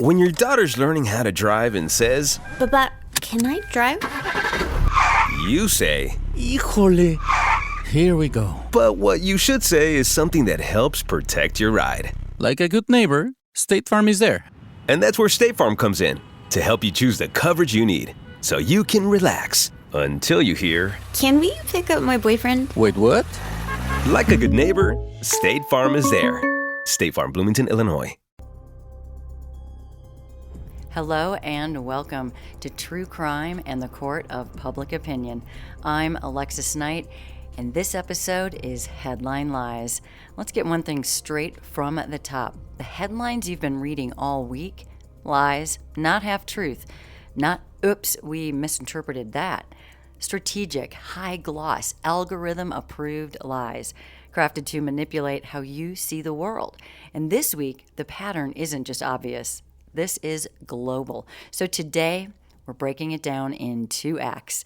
When your daughter's learning how to drive and says, But, can I drive? you say, Híjole. Here we go. but what you should say is something that helps protect your ride. Like a good neighbor, State Farm is there. And that's where State Farm comes in, to help you choose the coverage you need, so you can relax until you hear, Can we pick up my boyfriend? Wait, what? like a good neighbor, State Farm is there. State Farm, Bloomington, Illinois. Hello and welcome to True Crime and the Court of Public Opinion. I'm Alexis Knight, and this episode is Headline Lies. Let's get one thing straight from the top. The headlines you've been reading all week, lies, not half-truth, not, oops, we misinterpreted that. Strategic, high-gloss, algorithm-approved lies crafted to manipulate how you see the world. And this week, the pattern isn't just obvious. This is global. So today, we're breaking it down in two acts.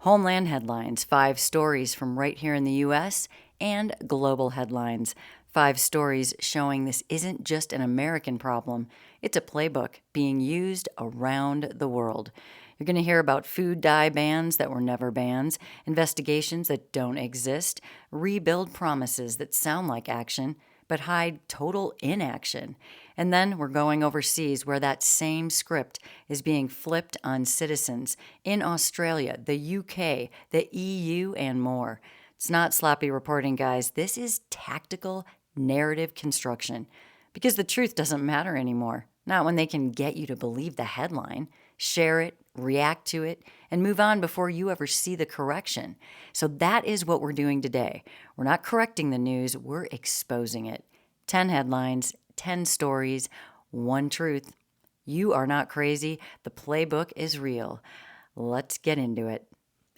Homeland headlines, 5 stories from right here in the U.S., and global headlines, 5 stories showing this isn't just an American problem, it's a playbook being used around the world. You're going to hear about food dye bans that were never bans, investigations that don't exist, rebuild promises that sound like action, but hide total inaction. And then we're going overseas where that same script is being flipped on citizens in Australia, the UK, the EU, and more. It's not sloppy reporting, guys. This is tactical narrative construction. Because the truth doesn't matter anymore. Not when they can get you to believe the headline, share it, react to it, and move on before you ever see the correction. So that is what we're doing today. We're not correcting the news, we're exposing it. 10 headlines, 10 stories, 1 truth. You are not crazy. The playbook is real. Let's get into it.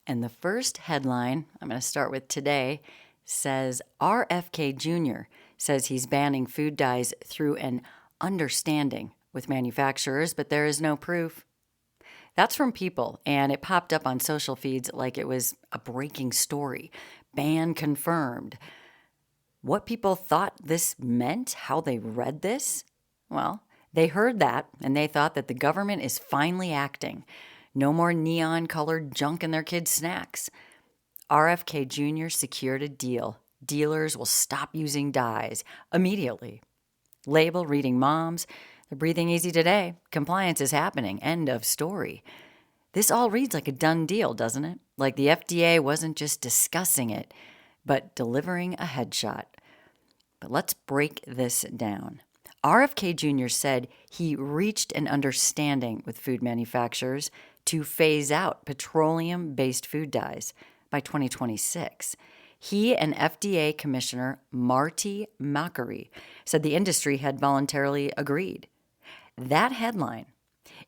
And the first headline I'm going to start with today says RFK Jr. says he's banning food dyes through an understanding with manufacturers, but there is no proof. That's from People, and it popped up on social feeds like it was a breaking story. Ban confirmed. What people thought this meant, how they read this? Well, they heard that, and they thought that the government is finally acting. No more neon-colored junk in their kids' snacks. RFK Jr. secured a deal. Dealers will stop using dyes immediately. Label reading moms. They're breathing easy today. Compliance is happening. End of story. This all reads like a done deal, doesn't it? Like the FDA wasn't just discussing it, but delivering a headshot. But let's break this down. RFK Jr. said he reached an understanding with food manufacturers to phase out petroleum-based food dyes by 2026. He and FDA Commissioner Marty Makary said the industry had voluntarily agreed. That headline,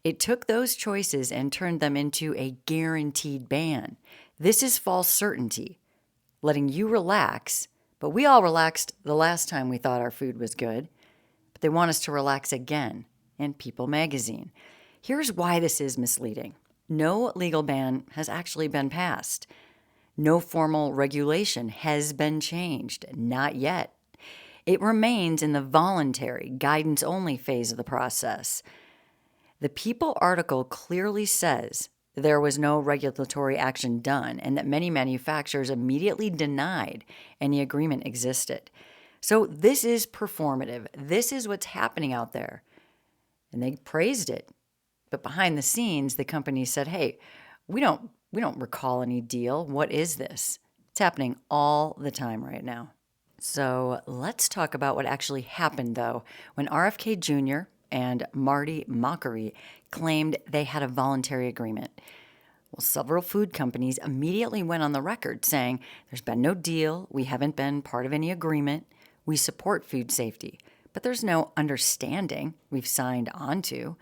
it took those choices and turned them into a guaranteed ban. This is false certainty, letting you relax, but we all relaxed the last time we thought our food was good. But they want us to relax again in People magazine. Here's why this is misleading. No legal ban has actually been passed. No formal regulation has been changed, not yet. It remains in the voluntary, guidance-only phase of the process. The People article clearly says there was no regulatory action done and that many manufacturers immediately denied any agreement existed. So this is performative. This is what's happening out there. And they praised it. But behind the scenes, the company said, hey, we don't recall any deal. What is this? It's happening all the time right now. So let's talk about what actually happened, though, when RFK Jr. and Marty Makary claimed they had a voluntary agreement. Well, several food companies immediately went on the record saying, there's been no deal, we haven't been part of any agreement, we support food safety, but there's no understanding we've signed onto.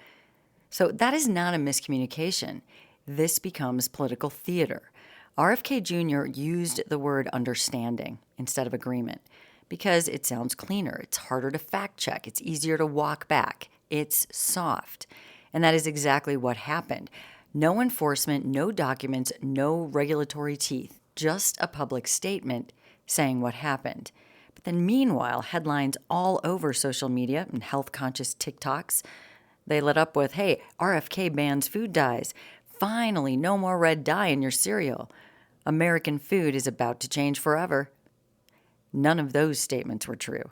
So that is not a miscommunication. This becomes political theater. RFK Jr. used the word understanding instead of agreement because it sounds cleaner, it's harder to fact check, it's easier to walk back, it's soft. And that is exactly what happened. No enforcement, no documents, no regulatory teeth, just a public statement saying what happened. But then meanwhile, headlines all over social media and health-conscious TikToks, They lit up with, hey, RFK bans food dyes. Finally, no more red dye in your cereal. American food is about to change forever. None of those statements were true.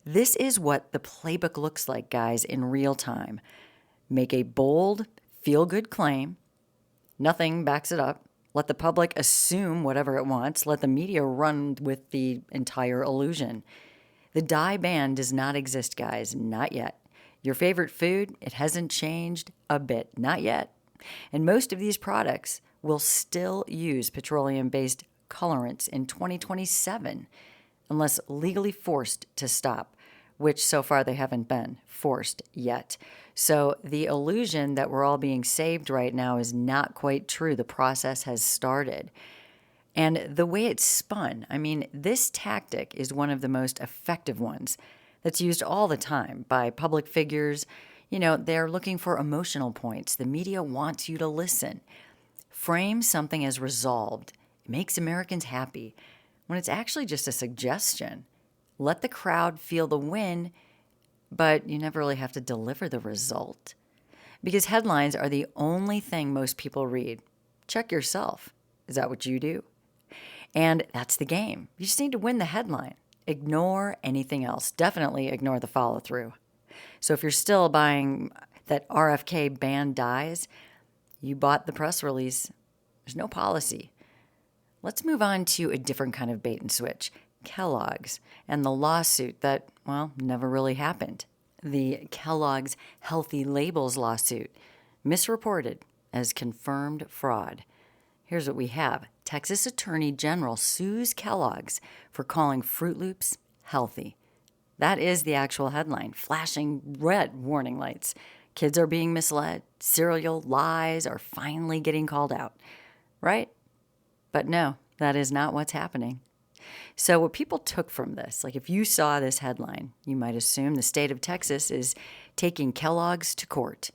This is what the playbook looks like, guys, in real time. Make a bold, feel-good claim. Nothing backs it up. Let the public assume whatever it wants. Let the media run with the entire illusion. The dye ban does not exist, guys. Not yet. Your favorite food, it hasn't changed a bit. Not yet. And most of these products will still use petroleum-based colorants in 2027 unless legally forced to stop, which so far they haven't been forced yet. So the illusion that we're all being saved right now is not quite true. The process has started. And the way it's spun, I mean, this tactic is one of the most effective ones that's used all the time by public figures. You know, they're looking for emotional points. The media wants you to listen. Frame something as resolved. It makes Americans happy when it's actually just a suggestion. Let the crowd feel the win, but you never really have to deliver the result. Because headlines are the only thing most people read. Check yourself. Is that what you do? And that's the game. You just need to win the headline. Ignore anything else. Definitely ignore the follow-through. So if you're still buying that RFK ban dyes, you bought the press release. There's no policy. Let's move on to a different kind of bait and switch. Kellogg's and the lawsuit that, well, never really happened. The Kellogg's Healthy Labels lawsuit, misreported as confirmed fraud. Here's what we have. Texas Attorney General sues Kellogg's for calling Fruit Loops healthy. That is the actual headline, flashing red warning lights. Kids are being misled. Cereal lies are finally getting called out. Right? But no, that is not what's happening. So what people took from this, like if you saw this headline, you might assume the state of Texas is taking Kellogg's to court.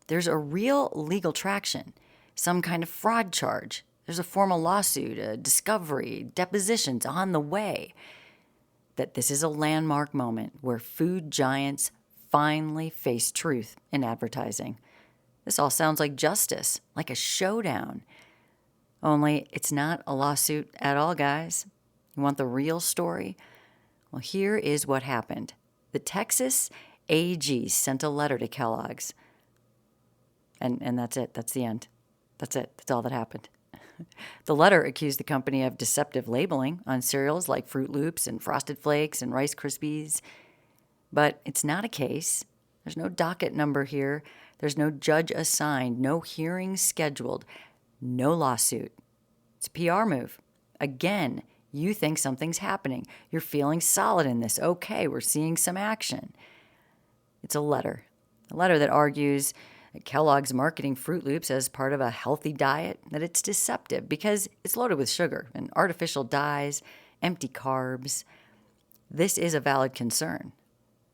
There's a real legal traction, some kind of fraud charge. There's a formal lawsuit, a discovery, depositions on the way. That this is a landmark moment where food giants finally face truth in advertising. This all sounds like justice, like a showdown. Only it's not a lawsuit at all, guys. You want the real story? Well, here is what happened. The Texas AG sent a letter to Kellogg's. And that's it. That's the end. That's it. That's all that happened. The letter accused the company of deceptive labeling on cereals like Fruit Loops and Frosted Flakes and Rice Krispies. But it's not a case. There's no docket number here. There's no judge assigned, no hearing scheduled, no lawsuit. It's a PR move. Again, you think something's happening. You're feeling solid in this. Okay, we're seeing some action. It's a letter that argues that Kellogg's marketing Fruit Loops as part of a healthy diet, that it's deceptive because it's loaded with sugar and artificial dyes, empty carbs. This is a valid concern,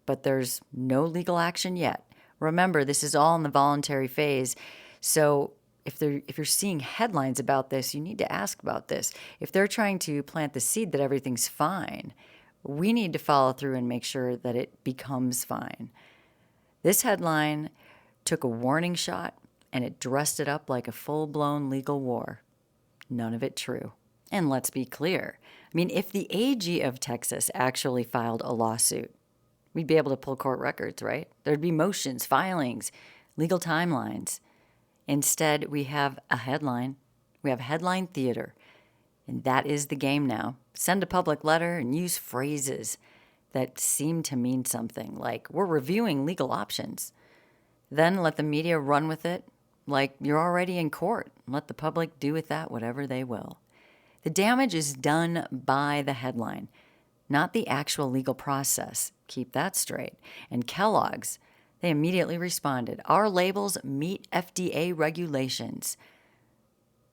but there's no legal action yet. Remember, this is all in the voluntary phase, so if you're seeing headlines about this, you need to ask about this. If they're trying to plant the seed that everything's fine, we need to follow through and make sure that it becomes fine. This headline took a warning shot and it dressed it up like a full-blown legal war. None of it true. And let's be clear. I mean, if the AG of Texas actually filed a lawsuit, we'd be able to pull court records, right? There'd be motions, filings, legal timelines. Instead, we have a headline. We have headline theater. And that is the game now. Send a public letter and use phrases that seem to mean something, like, we're reviewing legal options. Then let the media run with it like you're already in court. Let the public do with that whatever they will. The damage is done by the headline, not the actual legal process. Keep that straight. And Kellogg's, they immediately responded, our labels meet FDA regulations.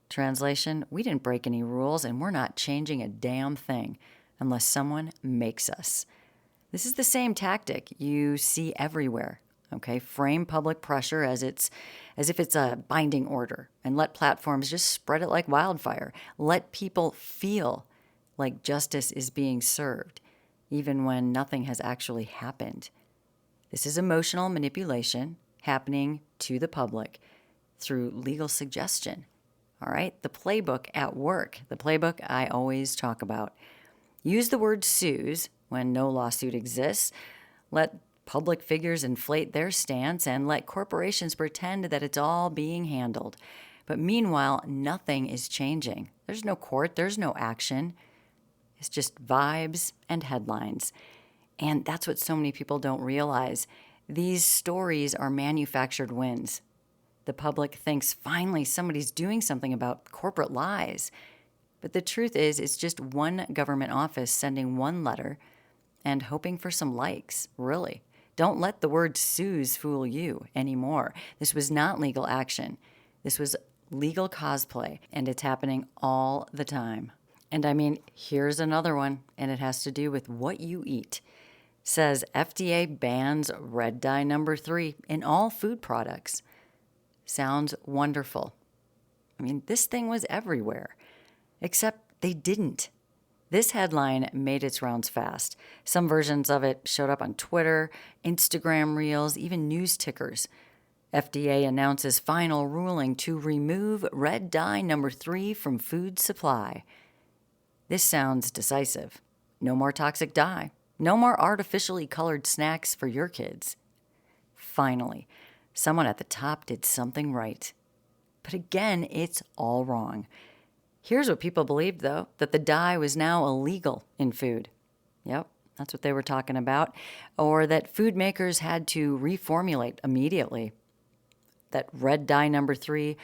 Translation, we didn't break any rules and we're not changing a damn thing unless someone makes us. This is the same tactic you see everywhere. Okay, frame public pressure as if it's a binding order and let platforms just spread it like wildfire. Let people feel like justice is being served, even when nothing has actually happened. This is emotional manipulation, happening to the public through legal suggestion. All right, the playbook at work, the playbook I always talk about. Use the word sues when no lawsuit exists. Let public figures inflate their stance and let corporations pretend that it's all being handled. But meanwhile, nothing is changing. There's no court, there's no action. It's just vibes and headlines. And that's what so many people don't realize. These stories are manufactured wins. The public thinks finally somebody's doing something about corporate lies. But the truth is, it's just one government office sending one letter and hoping for some likes, really. Don't let the word sues fool you anymore. This was not legal action. This was legal cosplay, and it's happening all the time. And I mean, here's another one, and it has to do with what you eat. Says FDA bans red dye number 3 in all food products. Sounds wonderful. I mean, this thing was everywhere, except they didn't. This headline made its rounds fast. Some versions of it showed up on Twitter, Instagram Reels, even news tickers. FDA announces final ruling to remove red dye number 3 from food supply. This sounds decisive. No more toxic dye. No more artificially colored snacks for your kids. Finally, someone at the top did something right. But again, it's all wrong. Here's what people believed, though, that the dye was now illegal in food. Yep, that's what they were talking about. Or that food makers had to reformulate immediately. That red dye number 3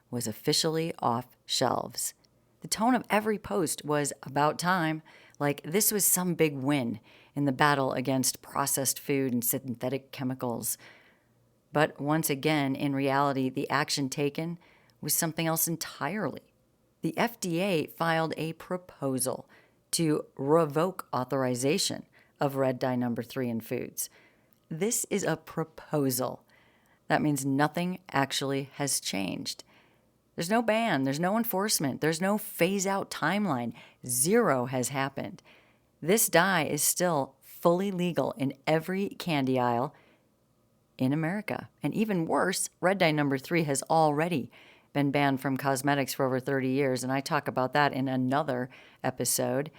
was officially off shelves. The tone of every post was about time, like this was some big win in the battle against processed food and synthetic chemicals. But once again, in reality, the action taken was something else entirely. The FDA filed a proposal to revoke authorization of red dye number 3 in foods. This is a proposal. That means nothing actually has changed. There's no ban, there's no enforcement, there's no phase-out timeline. Zero has happened. This dye is still fully legal in every candy aisle in America. And even worse, red dye number 3 has already been banned from cosmetics for over 30 years, and I talk about that in another episode.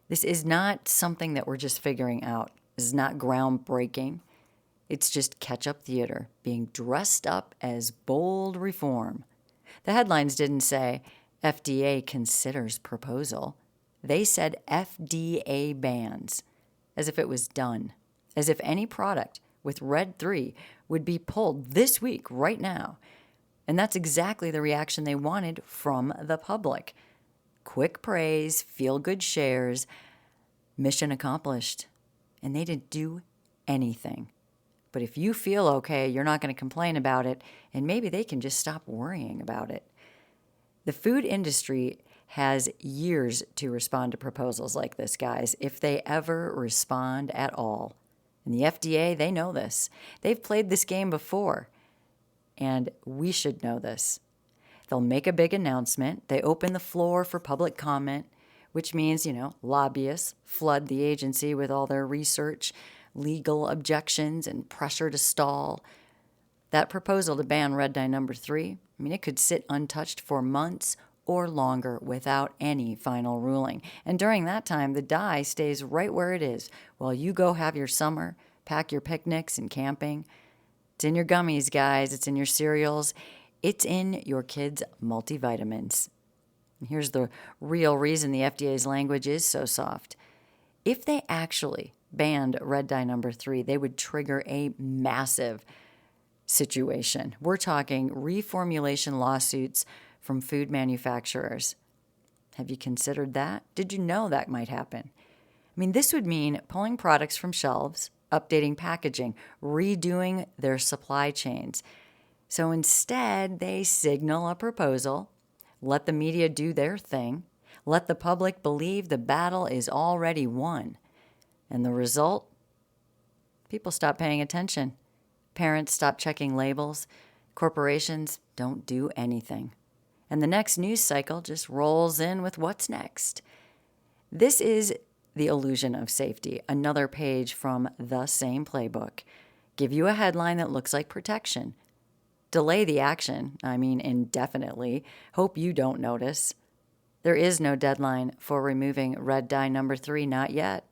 This is not something that we're just figuring out. This is not groundbreaking. It's just catch-up theater being dressed up as bold reform. The headlines didn't say, FDA considers proposal. They said FDA bans, as if it was done, as if any product with red 3 would be pulled this week, right now. And that's exactly the reaction they wanted from the public. Quick praise, feel-good shares, mission accomplished. And they didn't do anything. But if you feel okay, you're not going to complain about it, and maybe they can just stop worrying about it. The food industry has years to respond to proposals like this, guys, if they ever respond at all. And the FDA, they know this. They've played this game before, and we should know this. They'll make a big announcement. They open the floor for public comment, which means, lobbyists flood the agency with all their research, legal objections, and pressure to stall. That proposal to ban red dye number 3, it could sit untouched for months or longer without any final ruling. And during that time, the dye stays right where it is while you go have your summer, pack your picnics and camping. It's in your gummies, guys. It's in your cereals. It's in your kids' multivitamins. And here's the real reason the FDA's language is so soft. If they actually banned red dye number 3, they would trigger a massive situation. We're talking reformulation lawsuits from food manufacturers. Have you considered that? Did you know that might happen? This would mean pulling products from shelves, updating packaging, redoing their supply chains. So instead, they signal a proposal, let the media do their thing, let the public believe the battle is already won. And the result? People stop paying attention. Parents stop checking labels. Corporations don't do anything. And the next news cycle just rolls in with what's next. This is the illusion of safety, another page from the same playbook. give you a headline that looks like protection, delay the action, indefinitely, hope you don't notice. There is no deadline for removing red dye number 3, not yet.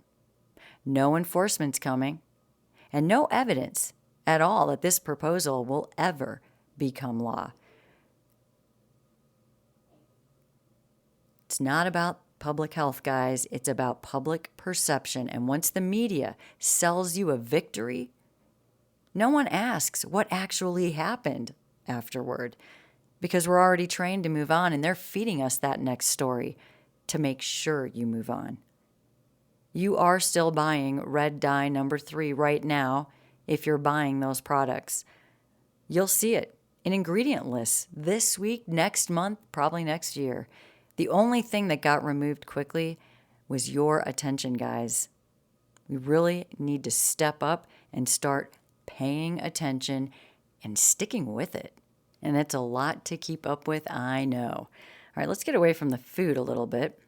No enforcement's coming, and no evidence at all that this proposal will ever become law. It's not about public health, guys. It's about public perception. And once the media sells you a victory, no one asks what actually happened afterward, because we're already trained to move on, and they're feeding us that next story to make sure you move on. You are still buying red dye number 3 right now if you're buying those products. You'll see it in ingredient lists this week, next month, probably next year. The only thing that got removed quickly was your attention, guys. We really need to step up and start paying attention and sticking with it. And it's a lot to keep up with, I know. All right, let's get away from the food a little bit.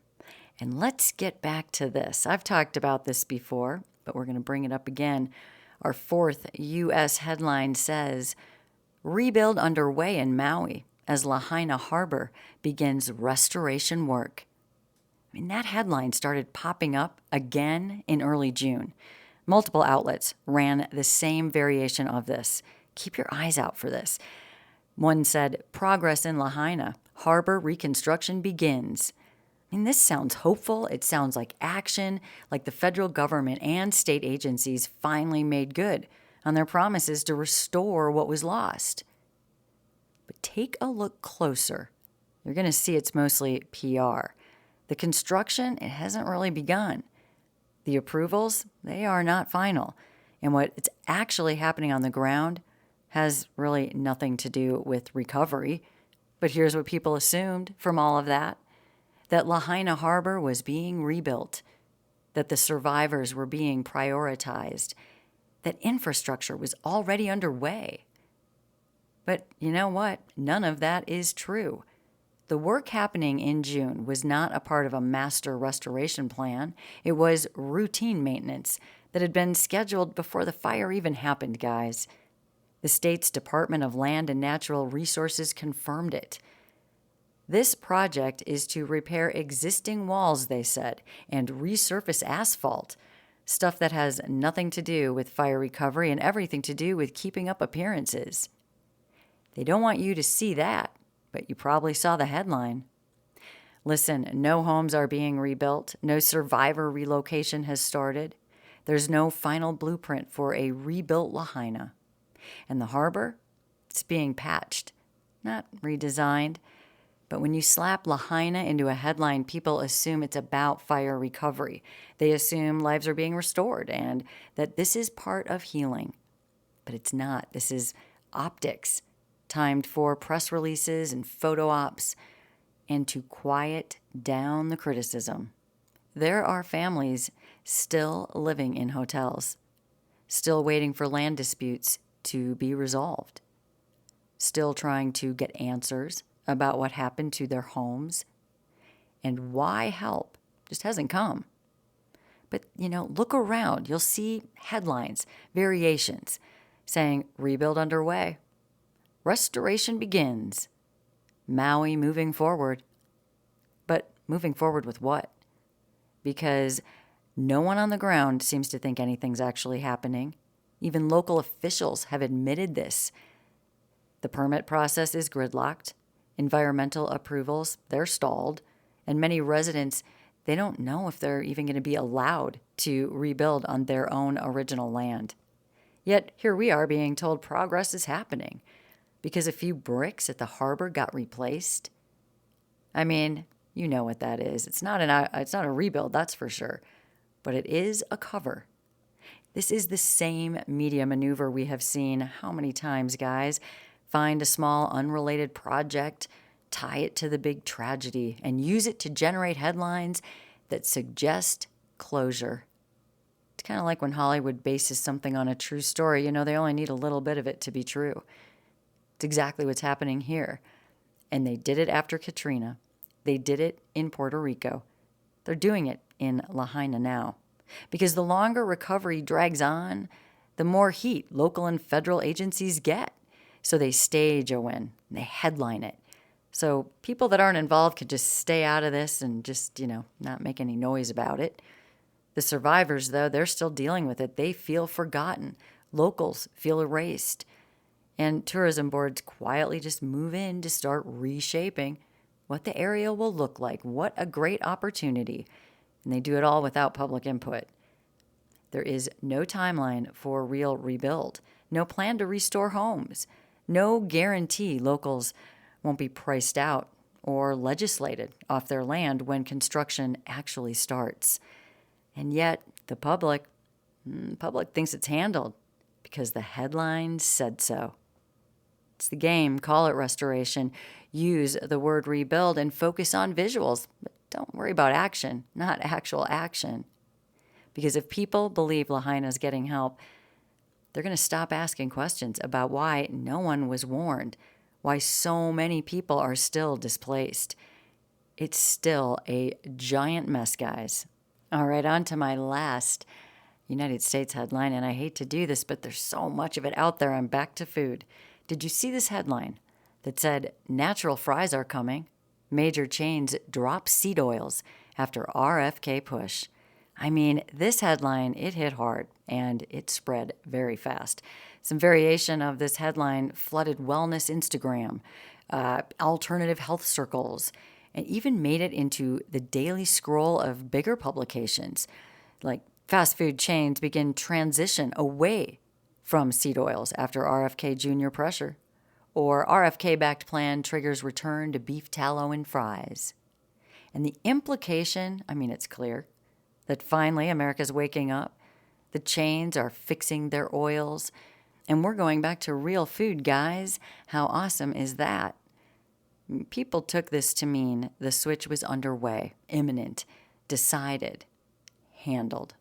And let's get back to this. I've talked about this before, but we're going to bring it up again. Our 4th U.S. headline says, rebuild underway in Maui as Lahaina Harbor begins restoration work. That headline started popping up again in early June. Multiple outlets ran the same variation of this. Keep your eyes out for this. One said, progress in Lahaina, harbor reconstruction begins. This sounds hopeful. It sounds like action, like the federal government and state agencies finally made good on their promises to restore what was lost. But take a look closer. You're going to see it's mostly PR. The construction, it hasn't really begun. The approvals, they are not final. And what is actually happening on the ground has really nothing to do with recovery. But here's what people assumed from all of that Lahaina Harbor was being rebuilt, that the survivors were being prioritized, that infrastructure was already underway. But you know what? None of that is true. The work happening in June was not a part of a master restoration plan. It was routine maintenance that had been scheduled before the fire even happened, guys. The state's Department of Land and Natural Resources confirmed it. This project is to repair existing walls, they said, and resurface asphalt, stuff that has nothing to do with fire recovery and everything to do with keeping up appearances. They don't want you to see that, but you probably saw the headline. Listen, no homes are being rebuilt. No survivor relocation has started. There's no final blueprint for a rebuilt Lahaina. And the harbor, it's being patched, not redesigned. But when you slap Lahaina into a headline, people assume it's about fire recovery. They assume lives are being restored and that this is part of healing. But it's not. This is optics, timed for press releases and photo ops, and to quiet down the criticism. There are families still living in hotels, still waiting for land disputes to be resolved, still trying to get answers about what happened to their homes and why help just hasn't come. But, look around. You'll see headlines, variations, saying rebuild underway, restoration begins, Maui moving forward. But moving forward with what? Because no one on the ground seems to think anything's actually happening. Even local officials have admitted this. The permit process is gridlocked. Environmental approvals, they're stalled. And many residents, they don't know if they're even going to be allowed to rebuild on their own original land. Yet here we are being told progress is happening because a few bricks at the harbor got replaced. You know what that is. It's not a rebuild, that's for sure. But it is a cover. This is the same media maneuver we have seen how many times, guys? Find a small unrelated project, tie it to the big tragedy, and use it to generate headlines that suggest closure. It's kind of like when Hollywood bases something on a true story. They only need a little bit of it to be true. It's exactly what's happening here. And they did it after Katrina. They did it in Puerto Rico. They're doing it in Lahaina now. Because the longer recovery drags on, the more heat local and federal agencies get. So they stage a win, and they headline it. So people that aren't involved could just stay out of this and just, not make any noise about it. The survivors, though, they're still dealing with it. They feel forgotten. Locals feel erased. And tourism boards quietly just move in to start reshaping what the area will look like. What a great opportunity. And they do it all without public input. There is no timeline for real rebuild, no plan to restore homes, no guarantee locals won't be priced out or legislated off their land when construction actually starts. And yet the public thinks it's handled because the headlines said so. It's the game. Call it restoration. Use the word rebuild and focus on visuals. But don't worry about action, not actual action. Because if people believe Lahaina's getting help, they're going to stop asking questions about why no one was warned, why so many people are still displaced. It's still a giant mess, guys. All right, on to my last United States headline, and I hate to do this, but there's so much of it out there. I'm back to food. Did you see this headline that said, natural fries are coming? Major chains drop seed oils after RFK push. I mean, this headline, it hit hard, and it spread very fast. Some variation of this headline flooded wellness Instagram, alternative health circles, and even made it into the daily scroll of bigger publications. Like fast food chains begin transition away from seed oils after RFK Jr. pressure, or RFK-backed plan triggers return to beef tallow and fries. And the implication, it's clear, that finally America's waking up. The chains are fixing their oils, and we're going back to real food, guys. How awesome is that? People took this to mean the switch was underway, imminent, decided, handled.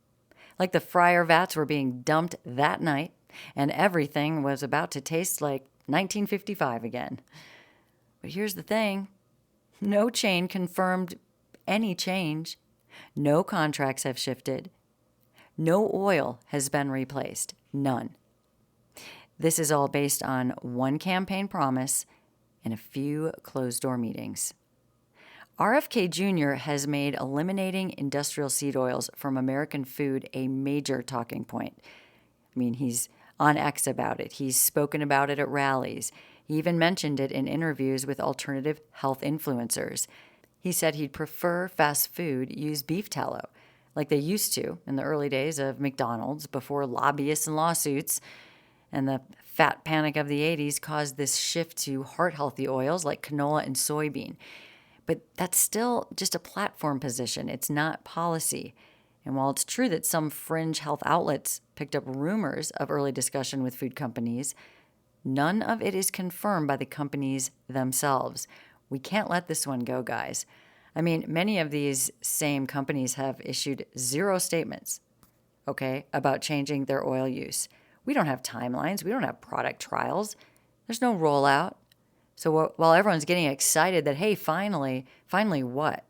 Like the fryer vats were being dumped that night, and everything was about to taste like 1955 again. But here's the thing. No chain confirmed any change. No contracts have shifted. No oil has been replaced. None. This is all based on one campaign promise and a few closed-door meetings. RFK Jr. has made eliminating industrial seed oils from American food a major talking point. He's on X about it. He's spoken about it at rallies. He even mentioned it in interviews with alternative health influencers. He said he'd prefer fast food use beef tallow, like they used to in the early days of McDonald's before lobbyists and lawsuits. And the fat panic of the 80s caused this shift to heart-healthy oils like canola and soybean. But that's still just a platform position. It's not policy. And while it's true that some fringe health outlets picked up rumors of early discussion with food companies, none of it is confirmed by the companies themselves. We can't let this one go, guys. Many of these same companies have issued zero statements, about changing their oil use. We don't have timelines. We don't have product trials. There's no rollout. So while everyone's getting excited that, hey, finally what?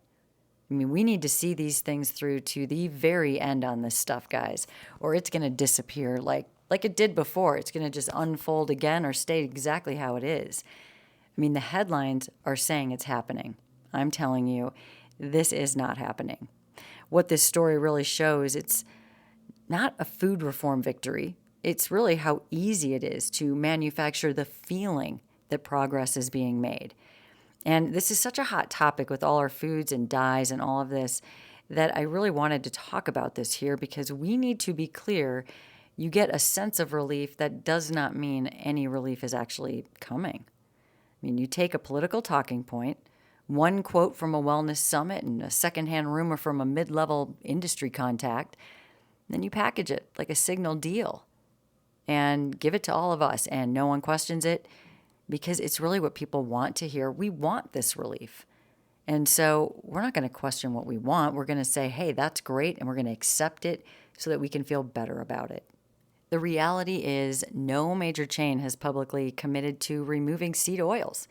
We need to see these things through to the very end on this stuff, guys, or it's going to disappear like it did before. It's going to just unfold again or stay exactly how it is. The headlines are saying it's happening. I'm telling you, this is not happening. What this story really shows, it's not a food reform victory. It's really how easy it is to manufacture the feeling that progress is being made. And this is such a hot topic with all our foods and dyes and all of this that I really wanted to talk about this here because we need to be clear. You get a sense of relief that does not mean any relief is actually coming. You take a political talking point, one quote from a wellness summit and a secondhand rumor from a mid-level industry contact, then you package it like a signal deal and give it to all of us, and no one questions it because it's really what people want to hear. We want this relief. And so we're not going to question what we want. We're going to say, hey, that's great, and we're going to accept it so that we can feel better about it. The reality is no major chain has publicly committed to removing seed oils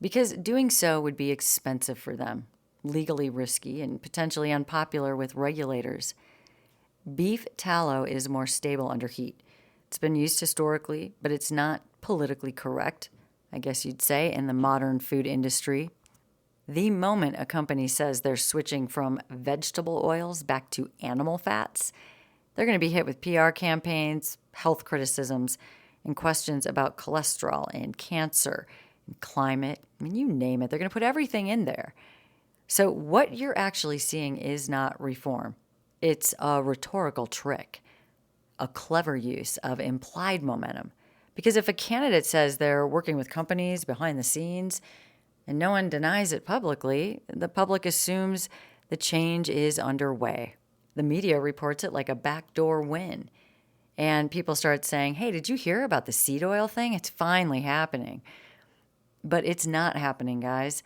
because doing so would be expensive for them, legally risky, and potentially unpopular with regulators. Beef tallow is more stable under heat. It's been used historically, but it's not politically correct, I guess you'd say, in the modern food industry. The moment a company says they're switching from vegetable oils back to animal fats, they're going to be hit with PR campaigns, health criticisms, and questions about cholesterol and cancer and climate. I mean, you name it. They're going to put everything in there. So what you're actually seeing is not reform. It's a rhetorical trick, a clever use of implied momentum. Because if a candidate says they're working with companies behind the scenes and no one denies it publicly, the public assumes the change is underway. The media reports it like a backdoor win. And people start saying, hey, did you hear about the seed oil thing? It's finally happening. But it's not happening, guys.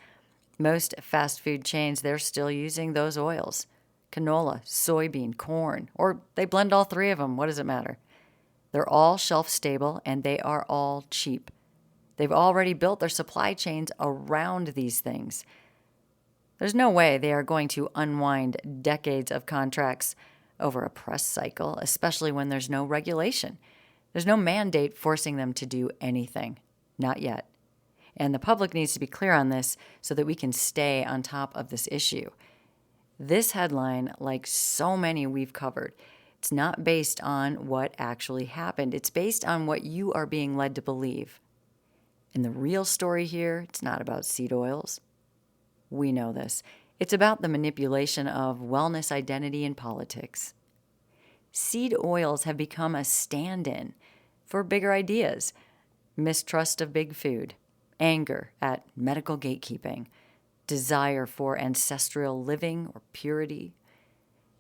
Most fast food chains, they're still using those oils. Canola, soybean, corn, or they blend all three of them. What does it matter? They're all shelf stable and they are all cheap. They've already built their supply chains around these things. There's no way they are going to unwind decades of contracts over a press cycle, especially when there's no regulation. There's no mandate forcing them to do anything. Not yet. And the public needs to be clear on this so that we can stay on top of this issue. This headline, like so many we've covered, it's not based on what actually happened. It's based on what you are being led to believe. And the real story here, it's not about seed oils. We know this. It's about the manipulation of wellness identity in politics. Seed oils have become a stand-in for bigger ideas, mistrust of big food, anger at medical gatekeeping, desire for ancestral living or purity.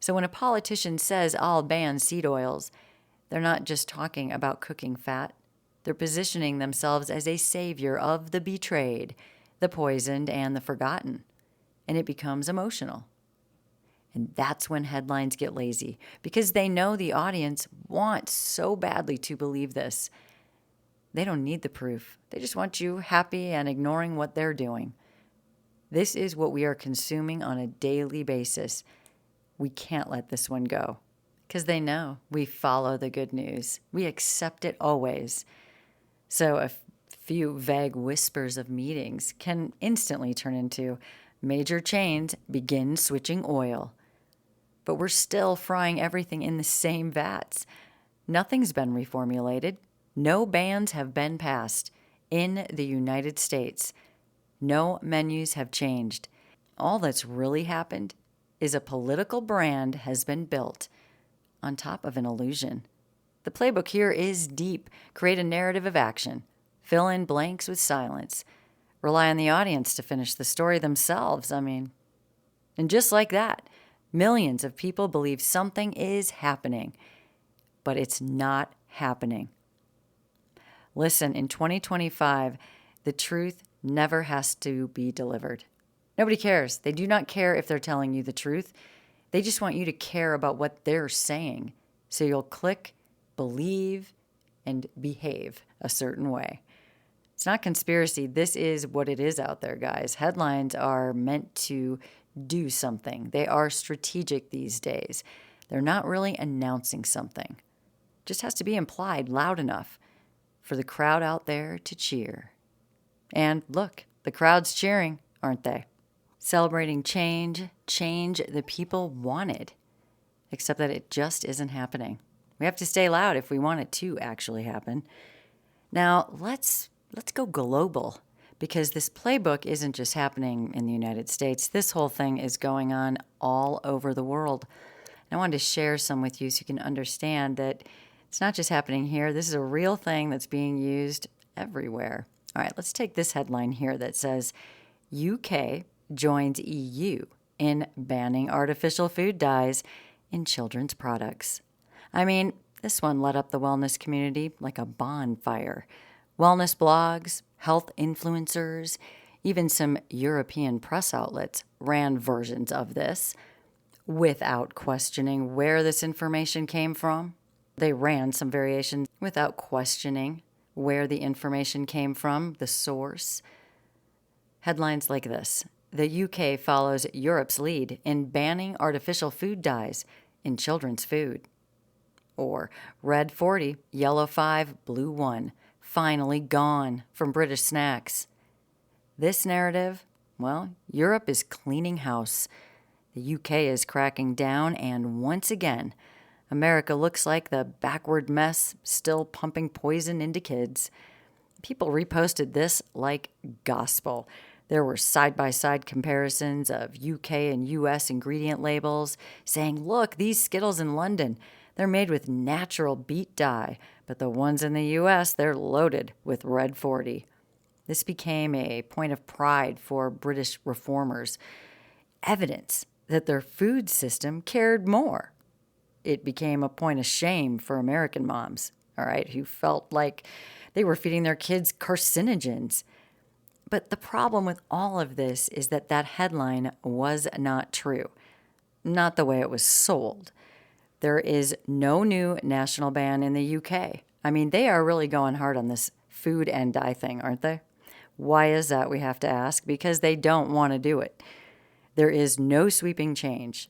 So when a politician says, I'll ban seed oils, they're not just talking about cooking fat. They're positioning themselves as a savior of the betrayed, the poisoned, and the forgotten. And it becomes emotional. And that's when headlines get lazy, because they know the audience wants so badly to believe this. They don't need the proof. They just want you happy and ignoring what they're doing. This is what we are consuming on a daily basis. We can't let this one go, because they know we follow the good news. We accept it always. So a few vague whispers of meetings can instantly turn into major chains begin switching oil. But we're still frying everything in the same vats. Nothing's been reformulated. No bans have been passed in the United States. No menus have changed. All that's really happened is a political brand has been built on top of an illusion. The playbook here is deep. Create a narrative of action. Fill in blanks with silence. Rely on the audience to finish the story themselves. And just like that, millions of people believe something is happening, but it's not happening. Listen, in 2025, the truth never has to be delivered. Nobody cares. They do not care if they're telling you the truth. They just want you to care about what they're saying. So you'll click, believe, and behave a certain way. It's not conspiracy. This is what it is out there, guys. Headlines are meant to do something. They are strategic these days. They're not really announcing something. It just has to be implied loud enough for the crowd out there to cheer. And look, the crowd's cheering, aren't they? Celebrating change the people wanted, except that it just isn't happening. We have to stay loud if we want it to actually happen. Now, let's go global, because this playbook isn't just happening in the United States. This whole thing is going on all over the world. And I wanted to share some with you so you can understand that it's not just happening here. This is a real thing that's being used everywhere. All right, let's take this headline here that says, UK joins EU in banning artificial food dyes in children's products. This one lit up the wellness community like a bonfire. Wellness blogs, health influencers, even some European press outlets ran versions of this without questioning where this information came from. They ran some variations without questioning where the information came from, the source. Headlines like this: the UK follows Europe's lead in banning artificial food dyes in children's food. Or red 40, yellow 5, blue 1, finally gone from British snacks. This narrative, well, Europe is cleaning house. The UK is cracking down, and once again, America looks like the backward mess still pumping poison into kids. People reposted this like gospel. There were side-by-side comparisons of UK and US ingredient labels saying, look, these Skittles in London, they're made with natural beet dye, but the ones in the US, they're loaded with red 40. This became a point of pride for British reformers, evidence that their food system cared more. It became a point of shame for American moms, all right, who felt like they were feeding their kids carcinogens. But the problem with all of this is that that headline was not true, not the way it was sold. There is no new national ban in the UK. I mean, they are really going hard on this food and dye thing, aren't they? Why is that, we have to ask? Because they don't want to do it. There is no sweeping change,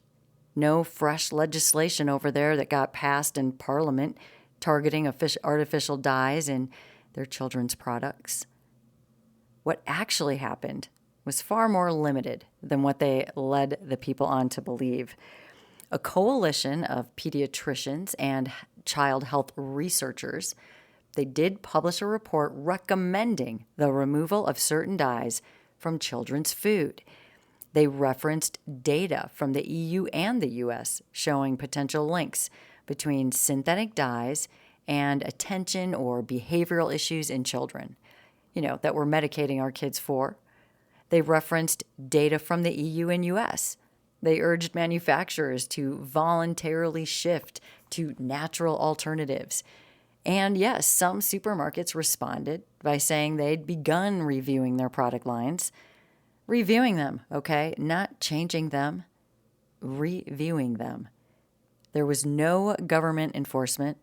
no fresh legislation over there that got passed in Parliament targeting artificial dyes in their children's products. What actually happened was far more limited than what they led the people on to believe. A coalition of pediatricians and child health researchers, they did publish a report recommending the removal of certain dyes from children's food. They referenced data from the EU and the US showing potential links between synthetic dyes and attention or behavioral issues in children, that we're medicating our kids for. They referenced data from the EU and US. They urged manufacturers to voluntarily shift to natural alternatives. And yes, some supermarkets responded by saying they'd begun reviewing their product lines. Reviewing them, okay? Not changing them, reviewing them. There was no government enforcement,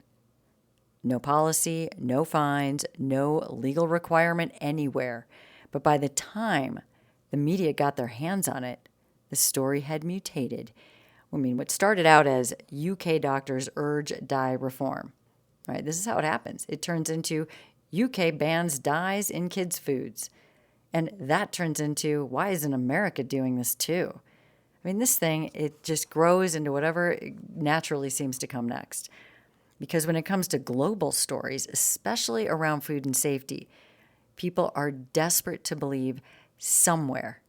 no policy, no fines, no legal requirement anywhere. But by the time the media got their hands on it, the story had mutated. I mean, what started out as UK doctors urge dye reform, right? This is how it happens. It turns into UK bans dyes in kids' foods. And that turns into, why isn't America doing this too? I mean, this thing, it just grows into whatever naturally seems to come next. Because when it comes to global stories, especially around food and safety, people are desperate to believe somewhere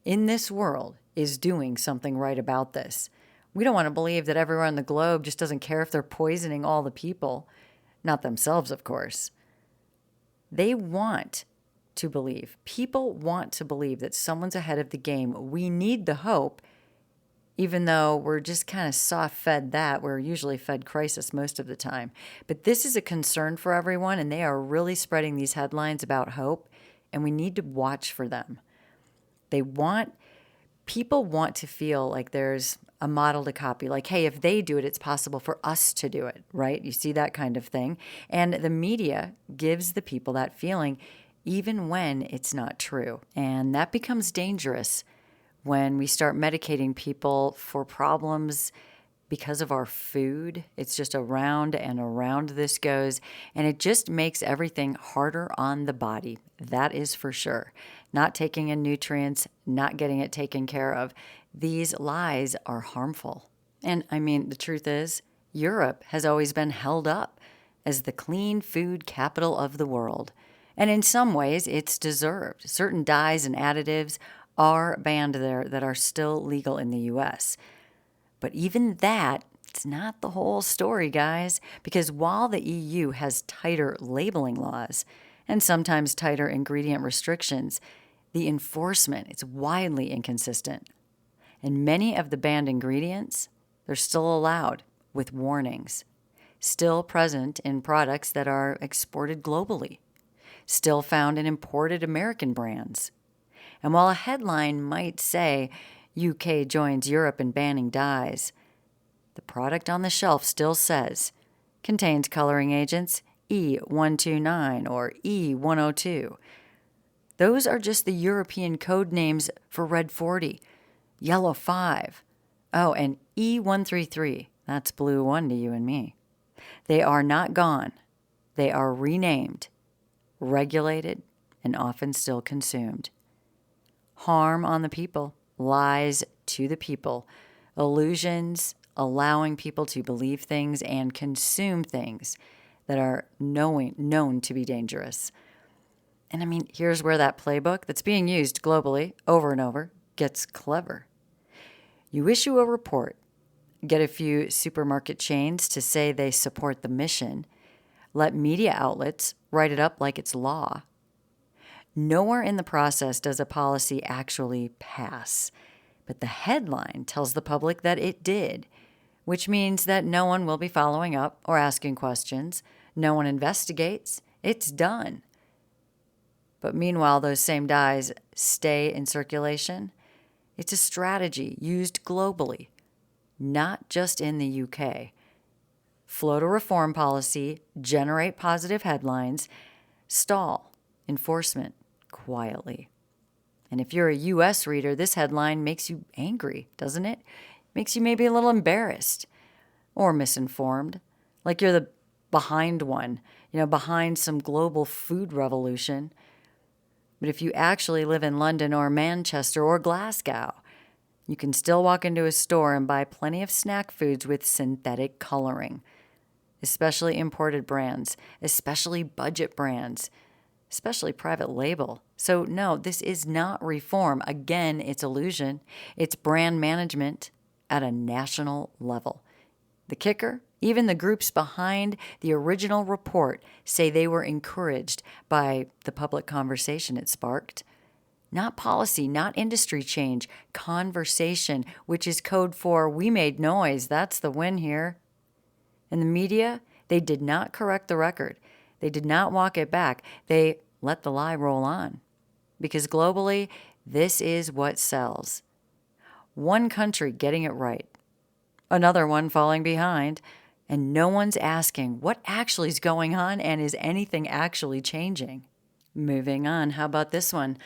in this world is doing something right about this. We don't want to believe that everywhere on the globe just doesn't care if they're poisoning all the people, not themselves, of course. They want to believe. People want to believe that someone's ahead of the game. We need the hope, even though we're just kind of soft-fed that. We're usually fed crisis most of the time. But this is a concern for everyone, and they are really spreading these headlines about hope, and we need to watch for them. People want to feel like there's a model to copy. Like, hey, if they do it, it's possible for us to do it, right? You see that kind of thing. And the media gives the people that feeling, even when it's not true. And that becomes dangerous when we start medicating people for problems because of our food. It's just around and around this goes, and it just makes everything harder on the body. That is for sure. Not taking in nutrients, not getting it taken care of. These lies are harmful. And I mean, the truth is, Europe has always been held up as the clean food capital of the world. And in some ways, it's deserved. Certain dyes and additives are banned there that are still legal in the US. But even that, it's not the whole story, guys, because while the EU has tighter labeling laws and sometimes tighter ingredient restrictions, the enforcement is widely inconsistent. And many of the banned ingredients, they're still allowed with warnings, still present in products that are exported globally, still found in imported American brands. And while a headline might say, UK joins Europe in banning dyes, the product on the shelf still says, contains coloring agents E129 or E102. Those are just the European code names for red 40, yellow 5, and E133, that's blue 1 to you and me. They are not gone. They are renamed, regulated, and often still consumed. Harm on the people, lies to the people, illusions, allowing people to believe things and consume things that are known to be dangerous. And I mean, here's where that playbook that's being used globally over and over gets clever. You issue a report, get a few supermarket chains to say they support the mission, let media outlets write it up like it's law. Nowhere in the process does a policy actually pass, but the headline tells the public that it did, which means that no one will be following up or asking questions. No one investigates. It's done. But meanwhile, those same dyes stay in circulation. It's a strategy used globally, not just in the UK. Float a reform policy, generate positive headlines, stall enforcement quietly. And if you're a US reader, this headline makes you angry, doesn't it? Makes you maybe a little embarrassed or misinformed, like you're the behind one, behind some global food revolution. But if you actually live in London or Manchester or Glasgow, you can still walk into a store and buy plenty of snack foods with synthetic coloring, especially imported brands, especially budget brands, especially private label. So no, this is not reform. Again, it's illusion. It's brand management at a national level. The kicker, even the groups behind the original report say they were encouraged by the public conversation it sparked. Not policy, not industry change, conversation, which is code for we made noise. That's the win here. And the media, they did not correct the record. They did not walk it back. They let the lie roll on. Because globally, this is what sells. One country getting it right, another one falling behind, and no one's asking what actually is going on and is anything actually changing. Moving on, how about this one?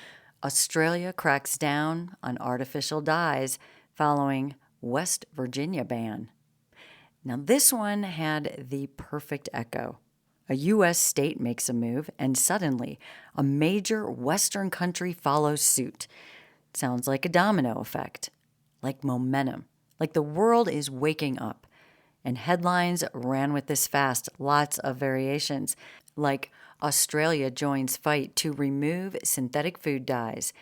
Australia cracks down on artificial dyes following West Virginia ban. Now, this one had the perfect echo. A U.S. state makes a move, and suddenly a major Western country follows suit. Sounds like a domino effect, like momentum, like the world is waking up. And headlines ran with this fast, lots of variations, like Australia joins fight to remove synthetic food dyes.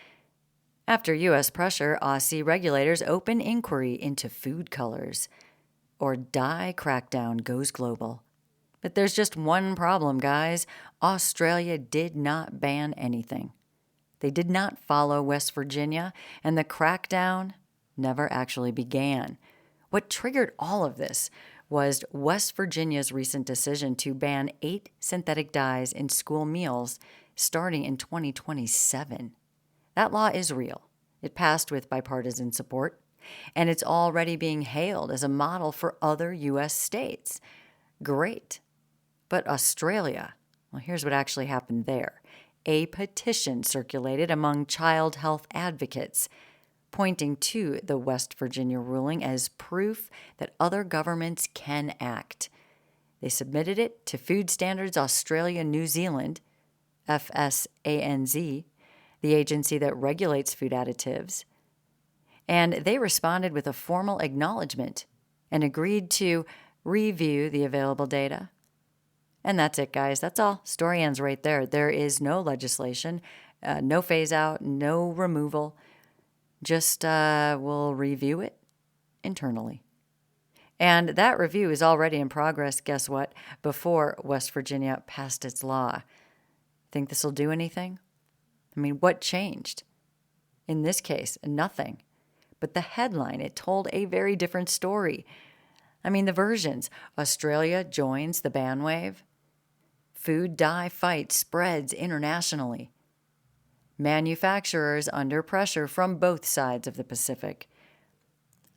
After U.S. pressure, Aussie regulators open inquiry into food colors. Or dye crackdown goes global. But there's just one problem, guys. Australia did not ban anything. They did not follow West Virginia, and the crackdown never actually began. What triggered all of this was West Virginia's recent decision to ban 8 synthetic dyes in school meals starting in 2027. That law is real. It passed with bipartisan support, and it's already being hailed as a model for other U.S. states. Great. But Australia, well, here's what actually happened there. A petition circulated among child health advocates, pointing to the West Virginia ruling as proof that other governments can act. They submitted it to Food Standards Australia New Zealand, FSANZ, the agency that regulates food additives, and they responded with a formal acknowledgement and agreed to review the available data. And that's it, guys. That's all. Story ends right there. There is no legislation, no phase out, no removal. Just we'll review it internally. And that review is already in progress, guess what, before West Virginia passed its law. Think this will do anything? I mean, what changed? In this case, nothing. But the headline, it told a very different story. I mean, the versions. Australia joins the ban wave. Food dye fight spreads internationally. Manufacturers under pressure from both sides of the Pacific.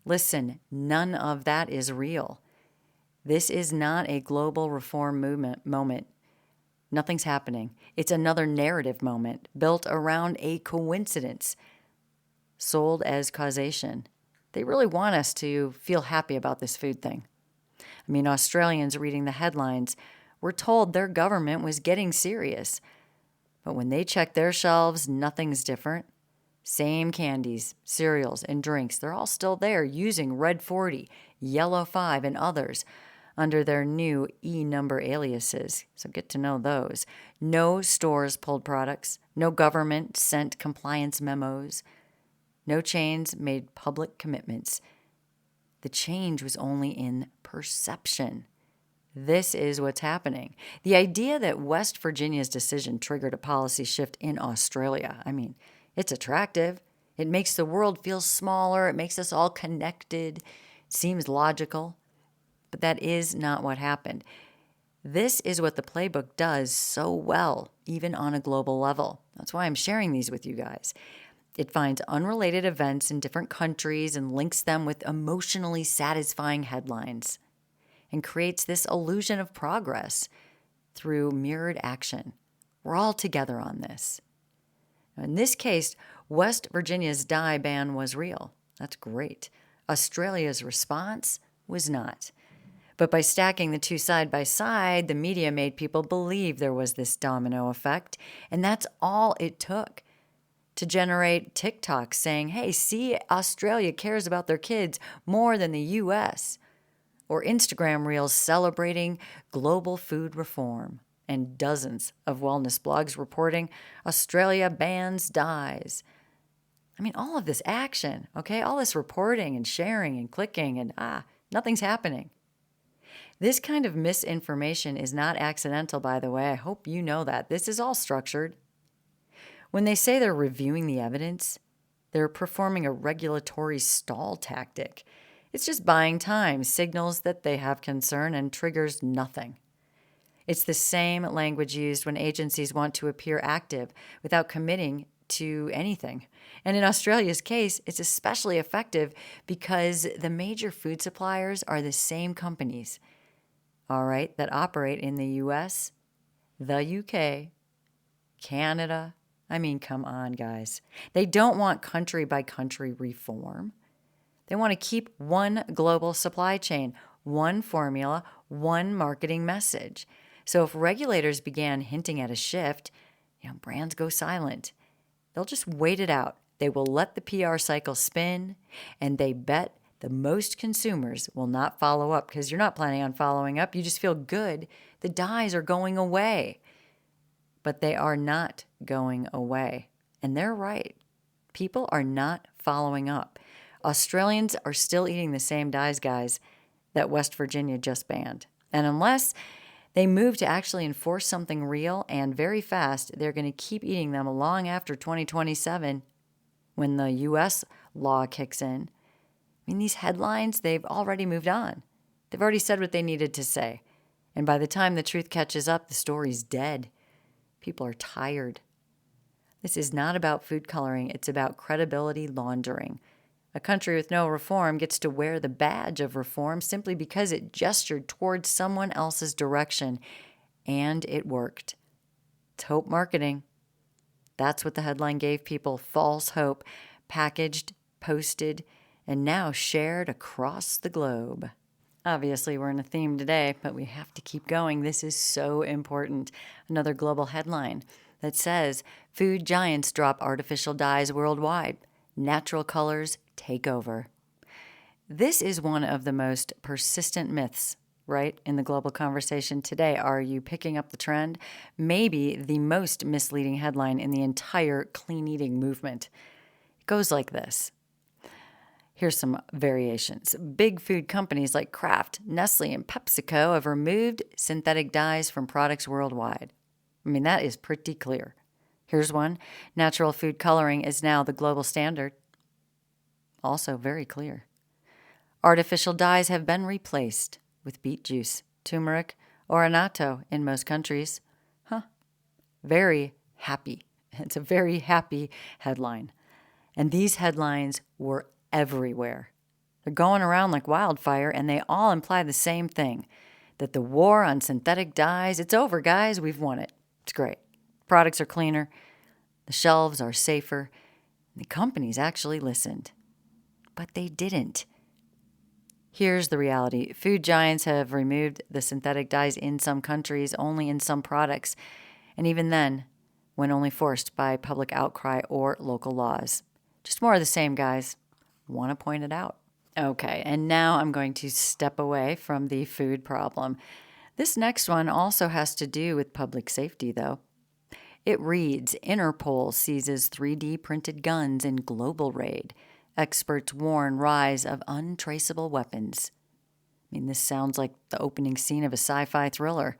Listen, none of that is real. This is not a global reform moment. Nothing's happening. It's another narrative moment built around a coincidence, sold as causation. They really want us to feel happy about this food thing. I mean, Australians reading the headlines were told their government was getting serious. But when they check their shelves, nothing's different. Same candies, cereals, and drinks. They're all still there using Red 40, Yellow 5, and others under their new E-number aliases. So get to know those. No stores pulled products. No government sent compliance memos. No chains made public commitments. The change was only in perception. This is what's happening. The idea that West Virginia's decision triggered a policy shift in Australia, I mean, it's attractive. It makes the world feel smaller. It makes us all connected. It seems logical. But that is not what happened. This is what the playbook does so well, even on a global level. That's why I'm sharing these with you guys. It finds unrelated events in different countries and links them with emotionally satisfying headlines and creates this illusion of progress through mirrored action. We're all together on this. In this case, West Virginia's dye ban was real. That's great. Australia's response was not. But by stacking the two side by side, the media made people believe there was this domino effect, and that's all it took to generate TikToks saying, hey, see, Australia cares about their kids more than the U.S., or Instagram reels celebrating global food reform, and dozens of wellness blogs reporting Australia bans dyes. I mean, all of this action, okay? All this reporting and sharing and clicking and nothing's happening. This kind of misinformation is not accidental, by the way. I hope you know that. This is all structured. When they say they're reviewing the evidence, they're performing a regulatory stall tactic. It's just buying time, signals that they have concern, and triggers nothing. It's the same language used when agencies want to appear active without committing to anything. And in Australia's case, it's especially effective because the major food suppliers are the same companies, all right, that operate in the US, the UK, Canada. I mean, come on, guys. They don't want country by country reform. They want to keep one global supply chain, one formula, one marketing message. So if regulators began hinting at a shift, brands go silent. They'll just wait it out. They will let the PR cycle spin, and they bet the most consumers will not follow up because you're not planning on following up. You just feel good. The dyes are going away. But they are not going away. And they're right. People are not following up. Australians are still eating the same dyes, guys, that West Virginia just banned. And unless they move to actually enforce something real and very fast, they're going to keep eating them long after 2027 when the U.S. law kicks in. I mean, these headlines, they've already moved on. They've already said what they needed to say. And by the time the truth catches up, the story's dead. People are tired. This is not about food coloring. It's about credibility laundering. A country with no reform gets to wear the badge of reform simply because it gestured towards someone else's direction, and it worked. It's hope marketing. That's what the headline gave people, false hope, packaged, posted, and now shared across the globe. Obviously, we're in a theme today, but we have to keep going. This is so important. Another global headline that says, food giants drop artificial dyes worldwide. Natural colors take over. This is one of the most persistent myths, right, in the global conversation today. Are you picking up the trend? Maybe the most misleading headline in the entire clean eating movement. It goes like this. Here's some variations. Big food companies like Kraft, Nestle, and PepsiCo have removed synthetic dyes from products worldwide. I mean, that is pretty clear. Here's one. Natural food coloring is now the global standard. Also very clear. Artificial dyes have been replaced with beet juice, turmeric, or annatto in most countries. Very happy. It's a very happy headline. And these headlines were everywhere. They're going around like wildfire, and they all imply the same thing, that the war on synthetic dyes, it's over, guys. We've won it. It's great. Products are cleaner. The shelves are safer. The companies actually listened. But they didn't. Here's the reality. Food giants have removed the synthetic dyes in some countries, only in some products, and even then, when only forced by public outcry or local laws. Just more of the same, guys. Want to point it out. Okay, and now I'm going to step away from the food problem. This next one also has to do with public safety, though. It reads, Interpol seizes 3D printed guns in global raid. Experts warn rise of untraceable weapons. I mean, this sounds like the opening scene of a sci-fi thriller.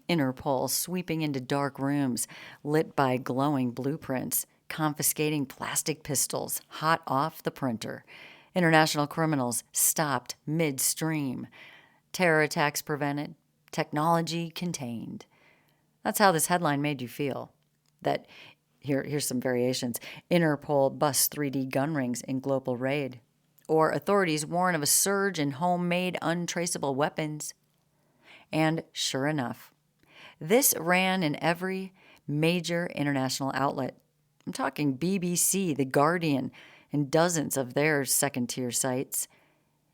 Interpol sweeping into dark rooms lit by glowing blueprints, confiscating plastic pistols hot off the printer. International criminals stopped midstream. Terror attacks prevented. Technology contained. That's how this headline made you feel. That here's some variations. Interpol busts 3D gun rings in global raid. Or authorities warn of a surge in homemade untraceable weapons. And sure enough, this ran in every major international outlet. I'm talking BBC, The Guardian, and dozens of their second-tier sites.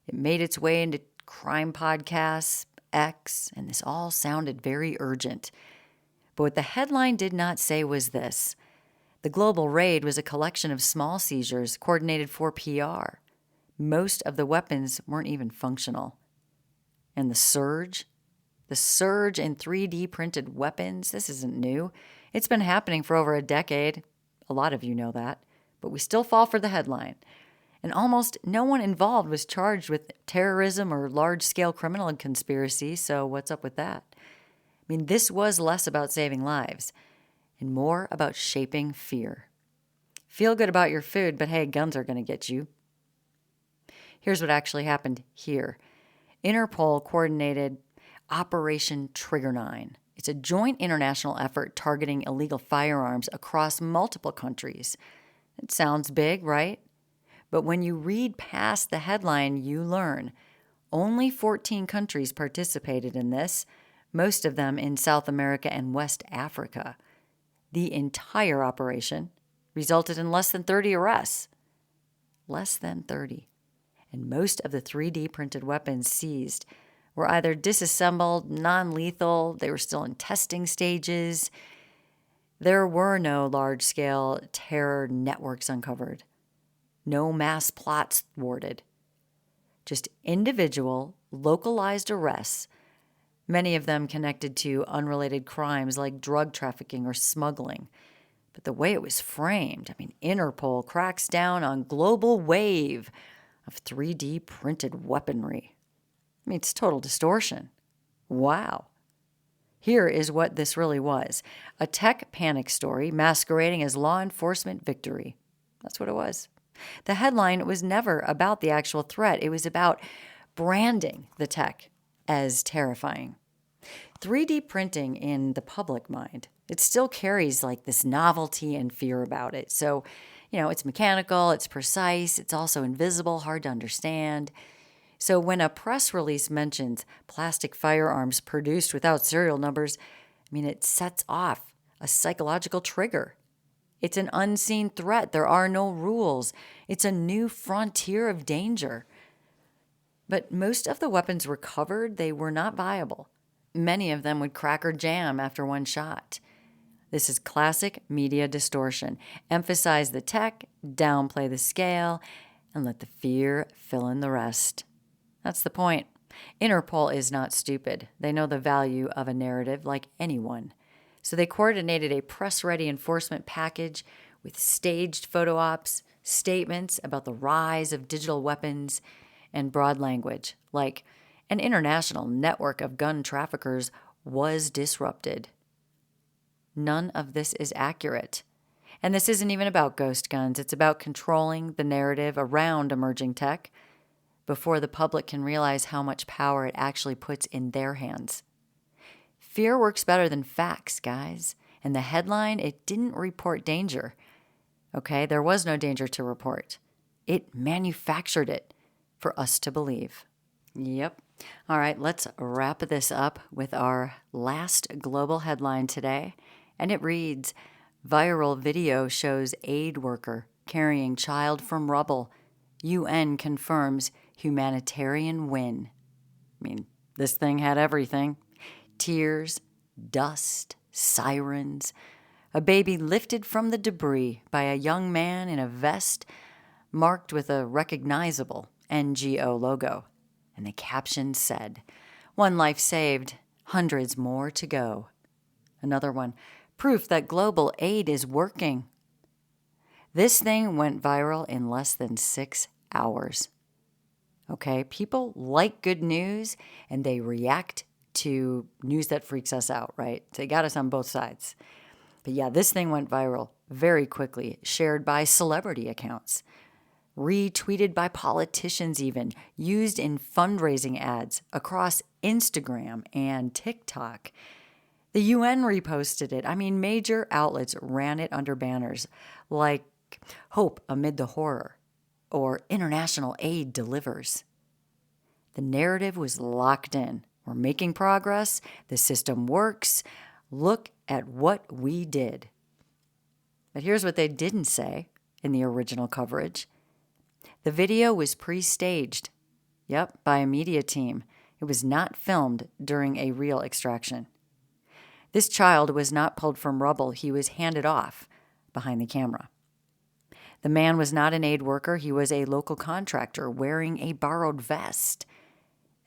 It made its way into crime podcasts, X, and this all sounded very urgent. But what the headline did not say was this. The global raid was a collection of small seizures coordinated for PR. Most of the weapons weren't even functional. And the surge in 3D printed weapons, this isn't new. It's been happening for over a decade. A lot of you know that. But we still fall for the headline. And almost no one involved was charged with terrorism or large-scale criminal conspiracy, so what's up with that? I mean, this was less about saving lives and more about shaping fear. Feel good about your food, but hey, guns are going to get you. Here's what actually happened here. Interpol coordinated Operation Trigger 9. It's a joint international effort targeting illegal firearms across multiple countries. It sounds big, right? But when you read past the headline, you learn only 14 countries participated in this, most of them in South America and West Africa. The entire operation resulted in less than 30 arrests. Less than 30. And most of the 3D printed weapons seized were either disassembled, non-lethal, they were still in testing stages. There were no large-scale terror networks uncovered. No mass plots thwarted. Just individual, localized arrests, many of them connected to unrelated crimes like drug trafficking or smuggling. But the way it was framed, Interpol cracks down on global wave of 3D printed weaponry. It's total distortion. Wow. Here is what this really was. A tech panic story masquerading as law enforcement victory. That's what it was. The headline was never about the actual threat. It was about branding the tech as terrifying. 3D printing in the public mind, it still carries like this novelty and fear about it. So, it's mechanical, it's precise, it's also invisible, hard to understand. So when a press release mentions plastic firearms produced without serial numbers, it sets off a psychological trigger. It's an unseen threat. There are no rules. It's a new frontier of danger. But most of the weapons recovered, they were not viable. Many of them would crack or jam after one shot. This is classic media distortion. Emphasize the tech, downplay the scale, and let the fear fill in the rest. That's the point. Interpol is not stupid. They know the value of a narrative like anyone. So they coordinated a press-ready enforcement package with staged photo ops, statements about the rise of digital weapons, and broad language, like an international network of gun traffickers was disrupted. None of this is accurate. And this isn't even about ghost guns. It's about controlling the narrative around emerging tech before the public can realize how much power it actually puts in their hands. Fear works better than facts, guys. And the headline, it didn't report danger. Okay, there was no danger to report. It manufactured it for us to believe. Yep. All right, let's wrap this up with our last global headline today. And it reads, viral video shows aid worker carrying child from rubble. UN confirms humanitarian win. I mean, this thing had everything. Tears, dust, sirens, a baby lifted from the debris by a young man in a vest marked with a recognizable NGO logo. And the caption said, "One life saved, hundreds more to go." Another one, "Proof that global aid is working." This thing went viral in less than 6 hours. Okay, people like good news and they react to news that freaks us out, right? They got us on both sides. But yeah, this thing went viral very quickly, shared by celebrity accounts, retweeted by politicians even, used in fundraising ads across Instagram and TikTok. The UN reposted it. I mean, major outlets ran it under banners like "Hope amid the horror" or "International aid delivers." The narrative was locked in. We're making progress. The system works. Look at what we did. But here's what they didn't say in the original coverage. The video was pre-staged. Yep, by a media team. It was not filmed during a real extraction. This child was not pulled from rubble. He was handed off behind the camera. The man was not an aid worker. He was a local contractor wearing a borrowed vest.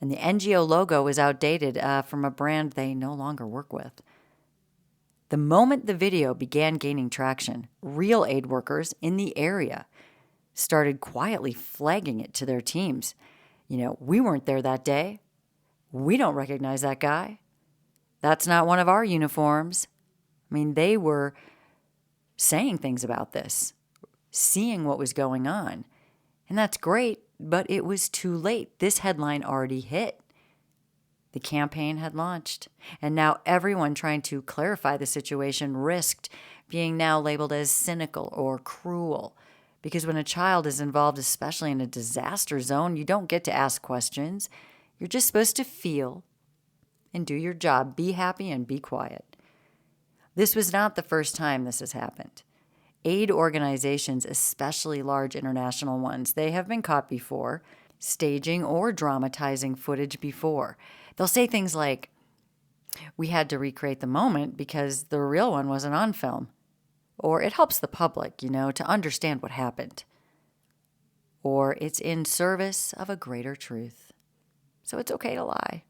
And the NGO logo was outdated from a brand they no longer work with. The moment the video began gaining traction, real aid workers in the area started quietly flagging it to their teams. "We weren't there that day. We don't recognize that guy. That's not one of our uniforms." I mean, they were saying things about this, seeing what was going on. And that's great, but it was too late. This headline already hit. The campaign had launched, and now everyone trying to clarify the situation risked being now labeled as cynical or cruel. Because when a child is involved, especially in a disaster zone, you don't get to ask questions. You're just supposed to feel and do your job. Be happy and be quiet. This was not the first time this has happened. Aid organizations, especially large international ones, they have been caught before, staging or dramatizing footage before. They'll say things like, "We had to recreate the moment because the real one wasn't on film." Or "It helps the public, to understand what happened." Or "It's in service of a greater truth. So it's okay to lie."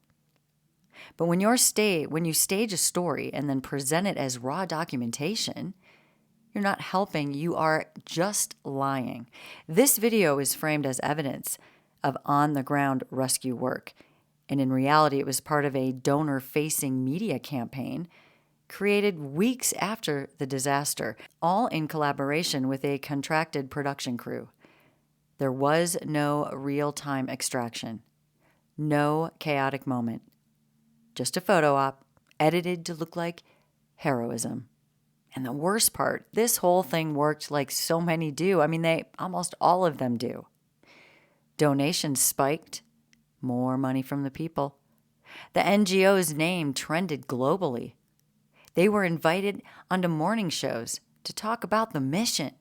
But when you stage a story and then present it as raw documentation, you're not helping, you are just lying. This video is framed as evidence of on-the-ground rescue work, and in reality it was part of a donor-facing media campaign created weeks after the disaster, all in collaboration with a contracted production crew. There was no real-time extraction, no chaotic moment, just a photo op edited to look like heroism. And the worst part, this whole thing worked like so many do. I mean, almost all of them do. Donations spiked, more money from the people. The NGO's name trended globally. They were invited onto morning shows to talk about the mission.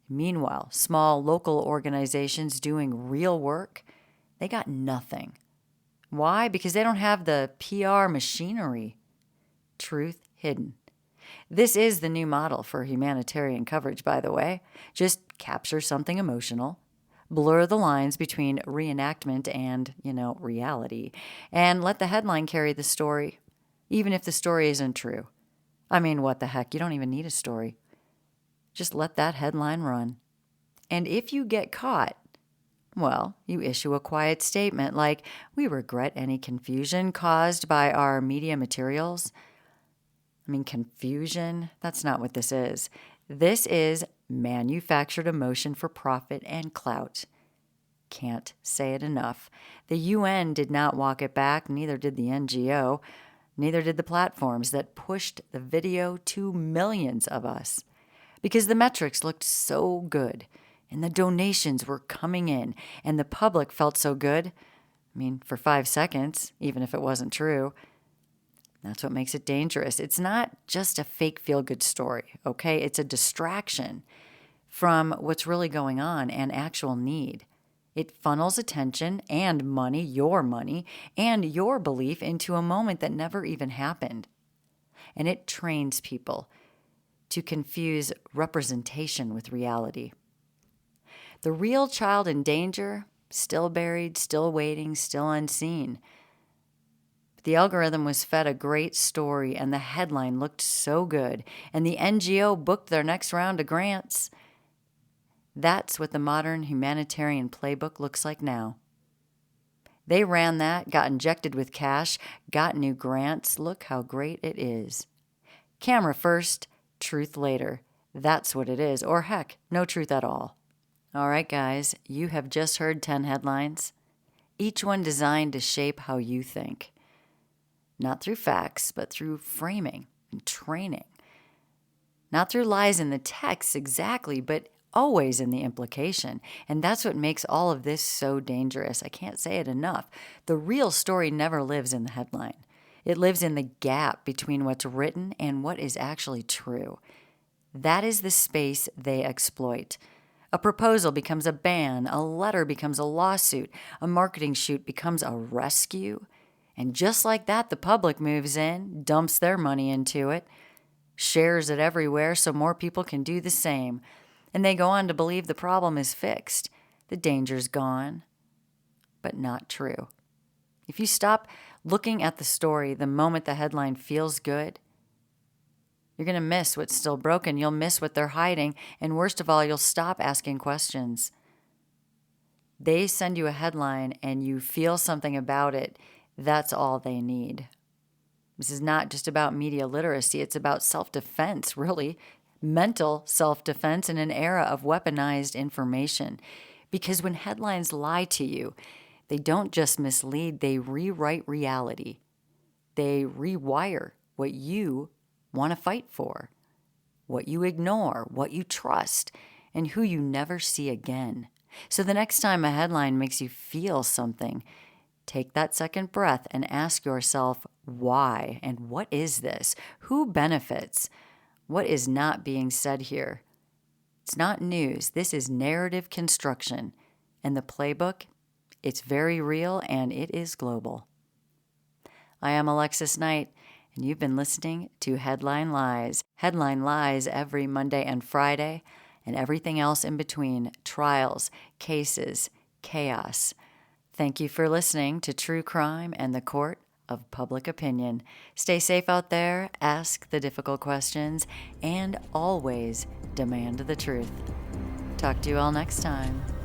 Meanwhile, small local organizations doing real work, they got nothing. Why? Because they don't have the PR machinery. Truth hidden. This is the new model for humanitarian coverage, by the way. Just capture something emotional, blur the lines between reenactment and, reality, and let the headline carry the story, even if the story isn't true. I mean, what the heck? You don't even need a story. Just let that headline run. And if you get caught, well, you issue a quiet statement like, "We regret any confusion caused by our media materials." I mean, confusion? That's not what this is. This is manufactured emotion for profit and clout. Can't say it enough. The UN did not walk it back, neither did the NGO, neither did the platforms that pushed the video to millions of us. Because the metrics looked so good, and the donations were coming in, and the public felt so good. I mean, for 5 seconds, even if it wasn't true. That's what makes it dangerous. It's not just a fake feel-good story, okay? It's a distraction from what's really going on and actual need. It funnels attention and money, and your belief into a moment that never even happened. And it trains people to confuse representation with reality. The real child in danger, still buried, still waiting, still unseen. The algorithm was fed a great story, and the headline looked so good, and the NGO booked their next round of grants. That's what the modern humanitarian playbook looks like now. They ran that, got injected with cash, got new grants. Look how great it is. Camera first, truth later. That's what it is. Or heck, no truth at all. All right, guys, you have just heard 10 headlines, each one designed to shape how you think. Not through facts, but through framing and training. Not through lies in the text exactly, but always in the implication. And that's what makes all of this so dangerous. I can't say it enough. The real story never lives in the headline. It lives in the gap between what's written and what is actually true. That is the space they exploit. A proposal becomes a ban, a letter becomes a lawsuit, a marketing shoot becomes a rescue. And just like that, the public moves in, dumps their money into it, shares it everywhere so more people can do the same. And they go on to believe the problem is fixed, the danger's gone. But not true. If you stop looking at the story the moment the headline feels good, you're going to miss what's still broken. You'll miss what they're hiding. And worst of all, you'll stop asking questions. They send you a headline and you feel something about it. That's all they need. This is not just about media literacy. It's about self-defense, really. Mental self-defense in an era of weaponized information. Because when headlines lie to you, they don't just mislead, they rewrite reality. They rewire what you want to fight for, what you ignore, what you trust, and who you never see again. So the next time a headline makes you feel something, take that second breath and ask yourself, why? And what is this? Who benefits? What is not being said here? It's not news. This is narrative construction. And the playbook, it's very real and it is global. I am Alexis Knight, and you've been listening to Headline Lies. Headline Lies every Monday and Friday, and everything else in between. Trials, cases, chaos. Thank you for listening to True Crime and the Court of Public Opinion. Stay safe out there, ask the difficult questions, and always demand the truth. Talk to you all next time.